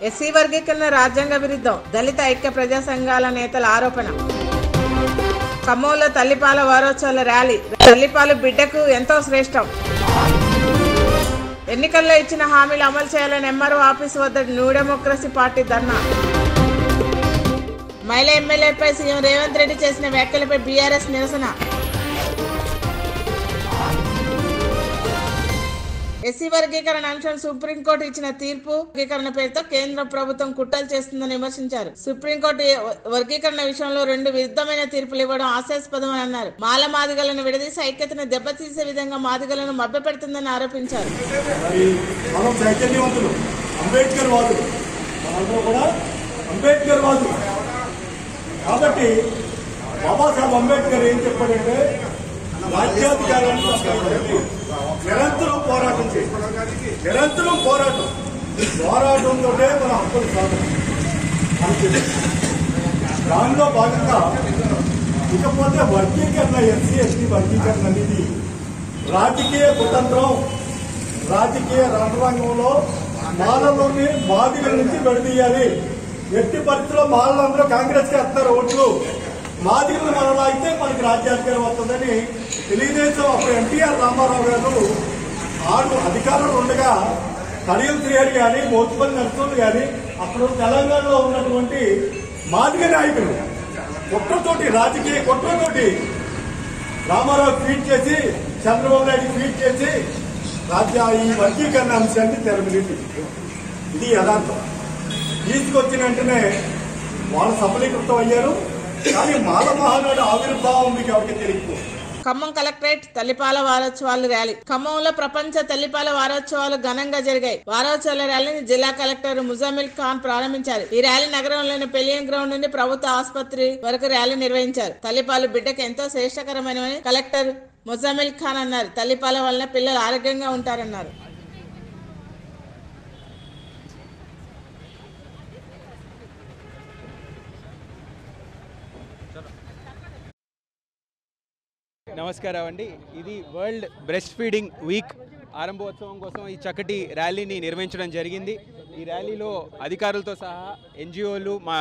SC వర్గీకరణ రాజ్యాంగ విరుద్ధం, దళిత ఐక్య ప్రజా సంఘాల నేతల ఆరోపణ. ఖమ్మంలో తల్లిపాల వారోత్సవాల ర్యాలీ. తల్లిపాలు బిడ్డకు ఎంతో శ్రేష్టం. ఎన్నికల్లో ఇచ్చిన హామీలు అమలు చేయాలని ఎంఆర్ఓ ఆఫీసు వద్ద న్యూ డెమోక్రసీ పార్టీ ధర్నా. మహిళా ఎమ్మెల్యేపై సీఎం రేవంత్ రెడ్డి చేసిన వ్యాఖ్యలపై బీఆర్ఎస్ నిరసన. ఎస్సీ వర్గీకరణ అంశం సుప్రీంకోర్టు ఇచ్చిన తీర్పు వర్గీకరణ పేరుతో కేంద్ర ప్రభుత్వం కుట్రలు చేస్తుందని విమర్శించారు. సుప్రీంకోర్టు వర్గీకరణ విషయంలో 2 విరుద్ధమైన తీర్పులు ఇవ్వడం హాస్యాస్పదమని అన్నారు. మాల మాదిగలను విడదీసి ఐక్యతను దెబ్బతీసే విధంగా మాదిగలను మభ్యపెడుతుందని ఆరోపించారు. కాబట్టి బాబాసాహెబ్ అంబేద్కర్ ఏం చెప్పాడంటే రాజ్యాధికారాన్ని నిరంతరం పోరాటం చేయాలి. నిరంతరం పోరాటంతో మన హక్కులు సాధన. దానిలో భాగంగా ఇకపోతే వర్గీకరణ, ఎస్సీ ఎస్టీ వర్గీకరణ అనేది రాజకీయ కుతంత్రం. రాజకీయ రంగంలో మాలలోని మాదిగల నుంచి విడదీయాలి. ఎట్టి పరిస్థితుల్లో మాలలందరూ కాంగ్రెస్ కి వేస్తారు ఓట్లు. మాదిగలు మనలో అయితే మనకి రాజ్యాధికారం వస్తుందని తెలుగుదేశం అప్పుడు ఎన్టీఆర్ రామారావు గారు ఆడు అధికారంలో ఉండగా కడియం శ్రీహరి గాని, మోతుపల్లి నరసింహులు గాని, అప్పుడు తెలంగాణలో ఉన్నటువంటి మాదిగ నాయకులు రాజకీయ కుట్రతోటి రామారావు ట్వీట్ చేసి, చంద్రబాబు నాయుడు ట్వీట్ చేసి ఈ వర్గీకరణ అంశాన్ని తెరమిది. ఇది యథార్థం. తీసుకొచ్చిన వెంటనే వాళ్ళు సఫలీకృతం అయ్యారు. కానీ మాల మహానాడు ఆవిర్భావం మీకు ఎవరికి తెలియదు. ఖమ్మం కలెక్టరేట్ తల్లిపాల వారోత్సవాలు ర్యాలీ. ఖమ్మంలో ప్రపంచ తల్లిపాల వారోత్సవాలు ఘనంగా జరిగాయి. వారోత్సవాల ర్యాలీని జిల్లా కలెక్టర్ ముజామిల్ ఖాన్ ప్రారంభించారు. ఈ ర్యాలీ నగరంలోని పెలియన్ గ్రౌండ్ నుండి ప్రభుత్వ ఆసుపత్రి వరకు ర్యాలీ నిర్వహించారు. తల్లిపాలు బిడ్డకు ఎంతో శ్రేష్టకరమైనవని కలెక్టర్ ముజామిల్ ఖాన్ అన్నారు. తల్లిపాల వలన పిల్లలు ఆరోగ్యంగా ఉంటారన్నారు. నమస్కారం అండి. ఇది వరల్డ్ బ్రెస్ట్ ఫీడింగ్ వీక్ ఆరంభోత్సవం కోసం ఈ చక్కటి ర్యాలీని నిర్వహించడం జరిగింది. ఈ ర్యాలీలో అధికారులతో సహా ఎన్జిఓలు, మా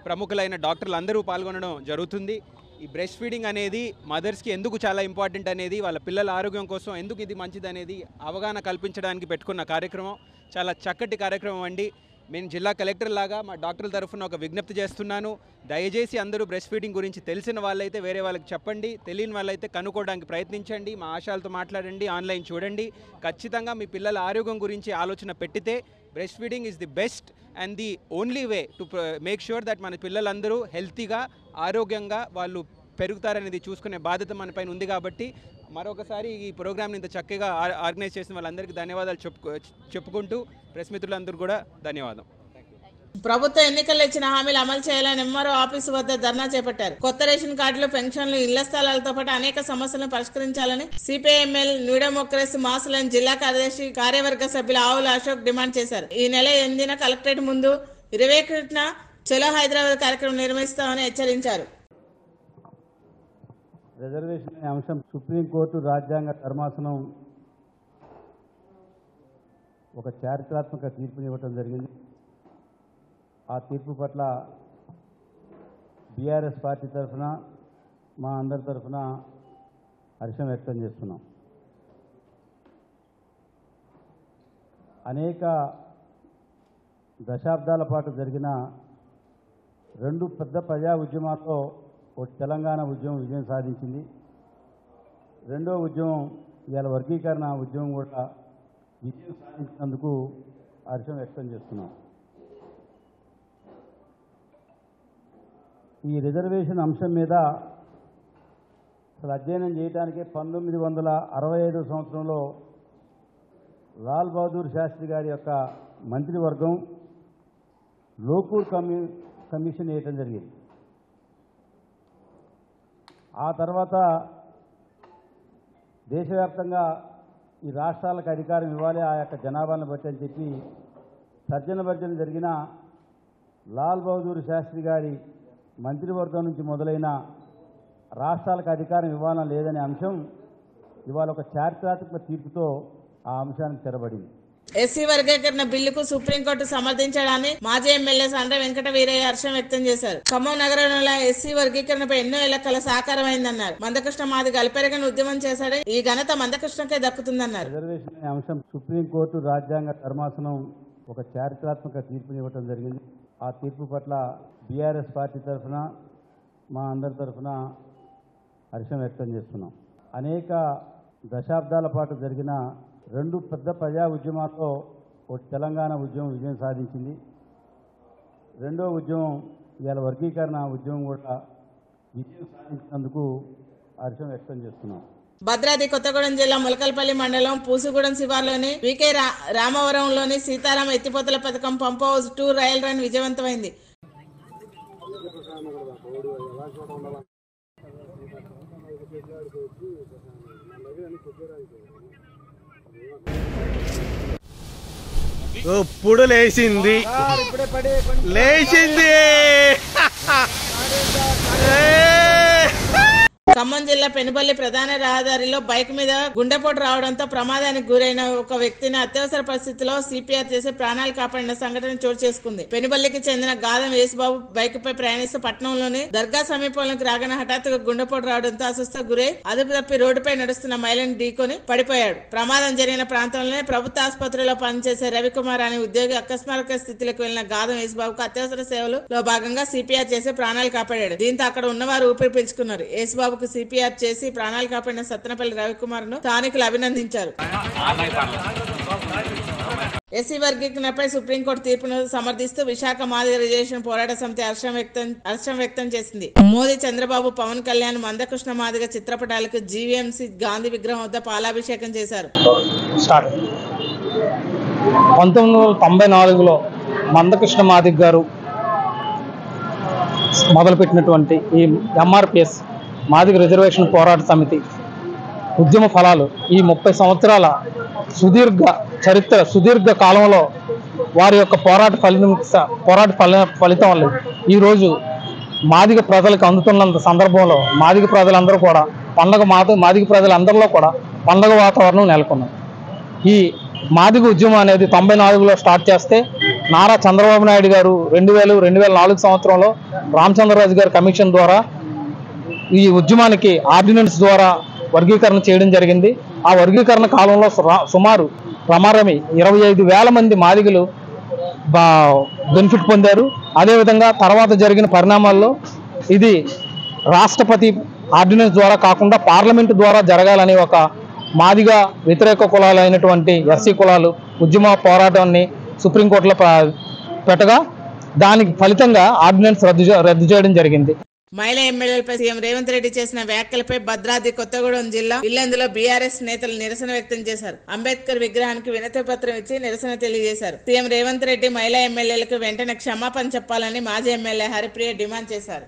ప్రముఖులైన డాక్టర్లు అందరూ పాల్గొనడం జరుగుతుంది. ఈ బ్రెస్ట్ ఫీడింగ్ అనేది మదర్స్కి ఎందుకు చాలా ఇంపార్టెంట్ అనేది, వాళ్ళ పిల్లల ఆరోగ్యం కోసం ఎందుకు ఇది మంచిది అనేది అవగాహన కల్పించడానికి పెట్టుకున్న కార్యక్రమం. చాలా చక్కటి కార్యక్రమం అండి. నేను జిల్లా కలెక్టర్ లాగా మా డాక్టర్ల తరఫున ఒక విజ్ఞప్తి చేస్తున్నాను. దయచేసి అందరూ బ్రెస్ట్ ఫీడింగ్ గురించి తెలిసిన వాళ్ళైతే వేరే వాళ్ళకి చెప్పండి, తెలియని వాళ్ళైతే కనుక్కోవడానికి ప్రయత్నించండి. మా ఆశాలతో మాట్లాడండి, ఆన్లైన్ చూడండి. ఖచ్చితంగా మీ పిల్లల ఆరోగ్యం గురించి ఆలోచన పెట్టితే breast feeding is the best and the only way to make sure that మన పిల్లలందరూ హెల్తీగా, ఆరోగ్యంగా వాళ్ళు పెరుగుతారనేది చూసుకునే బాధ్యత మన పైన ఉంది. కాబట్టి మరొకసారి ఈ ప్రోగ్రామ్ని ఇంత చక్కగా ఆర్గనైజ్ చేసిన వాళ్ళందరికీ ధన్యవాదాలు చెప్పుకుంటూ ప్రెస్ మిత్రులందరూ కూడా ధన్యవాదం. ప్రభుత్వ ఎన్నికల్లో ఇచ్చిన హామీలు అమలు చేయాలని ఎంఆర్ఓ ఆఫీసు వద్ద ధర్నా చేపట్టారు. కొత్త రేషన్ కార్డులు, పెన్షన్లు, ఇళ్ల స్థలాలతో పాటు అనేక సమస్యలను పరిష్కరించాలని సిపిఐఎంఎల్ న్యూ డెమోక్రసీ మాసులని జిల్లా కార్యదర్శి కార్యవర్గ సభ్యులు ఆవుల అశోక్ డిమాండ్ చేశారు. ఈ నెల 8న కలెక్టరేట్ ముందు 21న చలో హైదరాబాద్ కార్యక్రమం నిర్వహిస్తామని హెచ్చరించారు. రిజర్వేషన్ అనే అంశం సుప్రీంకోర్టు రాజ్యాంగ ధర్మాసనం ఒక చారిత్రాత్మక తీర్పునివ్వటం జరిగింది. ఆ తీర్పు పట్ల బీఆర్ఎస్ పార్టీ తరఫున, మా అందరి తరఫున హర్షం వ్యక్తం చేస్తున్నాం. అనేక దశాబ్దాల పాటు జరిగిన 2 పెద్ద ప్రజా ఉద్యమాల్లో ఒకటి తెలంగాణ ఉద్యమం విజయం సాధించింది. రెండో ఉద్యమం ఇవాళ వర్గీకరణ ఉద్యమం కూడా విజయం సాధించినందుకు హర్షం వ్యక్తం చేస్తున్నాం. ఈ రిజర్వేషన్ అంశం మీద అసలు అధ్యయనం చేయడానికే 1965 సంవత్సరంలో లాల్ బహదూర్ శాస్త్రి గారి యొక్క మంత్రివర్గం లోకూర్ కమిషన్ వేయటం జరిగింది. ఆ తర్వాత దేశవ్యాప్తంగా ఈ రాష్ట్రాలకు అధికారం ఇవ్వాలి ఆ యొక్క జనాభాను బట్టి అని చెప్పి తర్జన భర్జన జరిగిన లాల్ బహదూర్ శాస్త్రి గారి మంత్రివర్గం నుంచి మొదలైన రాష్ట్రాలకు అధికారం ఇవ్వాలని లేదనే అంశం ఇవాళ ఒక చారిత్రాత్మక తీర్పుతో ఆ అంశానికి తెరబడింది. ఎస్సీ వర్గీకరణ బిల్లుకు సుప్రీంకోర్టు సమర్థించడాన్ని మాజీ ఎమ్మెల్యే సండ్ర వెంకట వీరయ్య హర్షం వ్యక్తం చేశారు. ఖమ్మం నగరంలో ఎస్సీ వర్గీకరణపై ఎన్నో ఏళ్ల కల సాకారమైందన్నారు. మందకృష్ణ మాదిగ అల్పెరగని ఉద్యమం చేశాడు. ఈ ఘనత మందకృష్ణకే దక్కుతుందన్నారు. రిజర్వేషన్ అనే అంశం సుప్రీంకోర్టు రాజ్యాంగ ధర్మాసనం ఒక చారిత్రాత్మక తీర్పునివ్వడం జరిగింది. ఆ తీర్పు పట్ల బీఆర్ఎస్ పార్టీ తరఫున మా అందరి తరఫున హర్షం వ్యక్తం చేస్తున్నాం. అనేక దశాబ్దాల పాటు జరిగిన రెండు పెద్ద ప్రజా ఉద్యమాల్లో ఒక తెలంగాణ ఉద్యమం విజయం సాధించింది. రెండో ఉద్యమం ఇవాళ వర్గీకరణ ఉద్యమం కూడా విజయం సాధించినందుకు హర్షం వ్యక్తం చేస్తున్నాం. భద్రాద్రి కొత్తగూడెం జిల్లా ములకల్పల్లి మండలం పూసుగూడెం శివార్లోని వికే రామవరంలోని సీతారామ ఎత్తిపోతల పథకం పంప్ హౌస్ 2 రైల్ రన్ విజయవంతమైంది. ఇప్పుడు లేచింది ఖమ్మం జిల్లా పెనుబల్లి ప్రధాన రహదారిలో బైక్ మీద గుండెపోటు రావడంతో ప్రమాదానికి గురైన ఒక వ్యక్తిని అత్యవసర పరిస్థితిలో సిపిఆర్ చేసి ప్రాణాలు కాపాడిన సంఘటన చోటు చేసుకుంది. పెనుబల్లికి చెందిన గాదం యేసుబాబు బైక్ పై ప్రయాణిస్తూ పట్టణంలోని దర్గా సమీపంలోకి రాగానే హఠాత్తుగా గుండెపోటు రావడంతో అస్వస్థకు గురై అదుపు తప్పి రోడ్డుపై నడుస్తున్న మహిళను ఢీకొని పడిపోయాడు. ప్రమాదం జరిగిన ప్రాంతంలోనే ప్రభుత్వ ఆసుపత్రిలో పనిచేసే రవికుమార్ అనే ఉద్యోగి అకస్మాత్తుగా స్థితిలోకి వెళ్లిన గాదం యేసుబాబుకు అత్యవసర సేవలలో భాగంగా సిపిఆర్ చేసి ప్రాణాలు కాపాడాడు. దీంతో అక్కడ ఉన్నవారు ఊపిరి పీల్చుకున్నారు. యేసుబాబుకు సిపిఆర్ చేసి ప్రాణాలు కాపాడిన సత్తనపల్లి రవికుమార్ ను స్థానికులు అభినందించారు. ఎస్సీ వర్గీకరణపై సుప్రీంకోర్టు తీర్పును సమర్థిస్తూ విశాఖ మాదిగ రిజర్వేషన్ పోరాట సమితి హర్షం వ్యక్తం చేసింది. మోదీ, చంద్రబాబు, పవన్ కళ్యాణ్, మందకృష్ణ మాదిగ చిత్రపటాలకు జీవీఎంసీ గాంధీ విగ్రహం వద్ద పాలాభిషేకం చేశారు. 1994లో మందకృష్ణ మాదిగ గారు మొదలుపెట్టినటువంటి ఈ ఎంఆర్పిఎస్ మాదిగ రిజర్వేషన్ పోరాట సమితి ఉద్యమ ఫలాలు ఈ 30 సంవత్సరాల సుదీర్ఘ కాలంలో వారి యొక్క పోరాట ఫలితం వల్ల ఈరోజు మాదిగ ప్రజలకు అందుతున్నంత సందర్భంలో మాదిగ ప్రజలందరూ కూడా మాదిగ ప్రజలందరిలో కూడా పండగ వాతావరణం నెలకొన్నది. ఈ మాదిగ ఉద్యమం అనేది 94లో స్టార్ట్ చేస్తే నారా చంద్రబాబు నాయుడు గారు 2004 సంవత్సరంలో రామచంద్రరాజు గారి కమిషన్ ద్వారా ఈ ఉద్యమానికి ఆర్డినెన్స్ ద్వారా వర్గీకరణ చేయడం జరిగింది. ఆ వర్గీకరణ కాలంలో సుమారు రమారమి 25,000 మంది మాదిగలు బెనిఫిట్ పొందారు. అదేవిధంగా తర్వాత జరిగిన పరిణామాల్లో ఇది రాష్ట్రపతి ఆర్డినెన్స్ ద్వారా కాకుండా పార్లమెంటు ద్వారా జరగాలని ఒక మాదిగ వ్యతిరేక కులాలు అయినటువంటి ఎస్సీ కులాలు ఉద్యమ పోరాటాన్ని సుప్రీంకోర్టులో పెట్టగా దానికి ఫలితంగా ఆర్డినెన్స్ రద్దు చేయడం జరిగింది. మహిళా ఎమ్మెల్యేలపై సీఎం రేవంత్ రెడ్డి చేసిన వ్యాఖ్యలపై భద్రాద్రి కొత్తగూడెం జిల్లా ఇల్లందులో బీఆర్ఎస్ నేతలు నిరసన వ్యక్తం చేశారు. అంబేద్కర్ విగ్రహానికి వినతి పత్రం ఇచ్చి నిరసన తెలియజేశారు. సీఎం రేవంత్ రెడ్డి మహిళా ఎమ్మెల్యేలకు వెంటనే క్షమాపణ చెప్పాలని మాజీ ఎమ్మెల్యే హరిప్రియ డిమాండ్ చేశారు.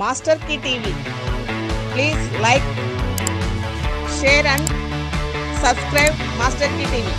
Master key TV, please like, share and subscribe master key TV.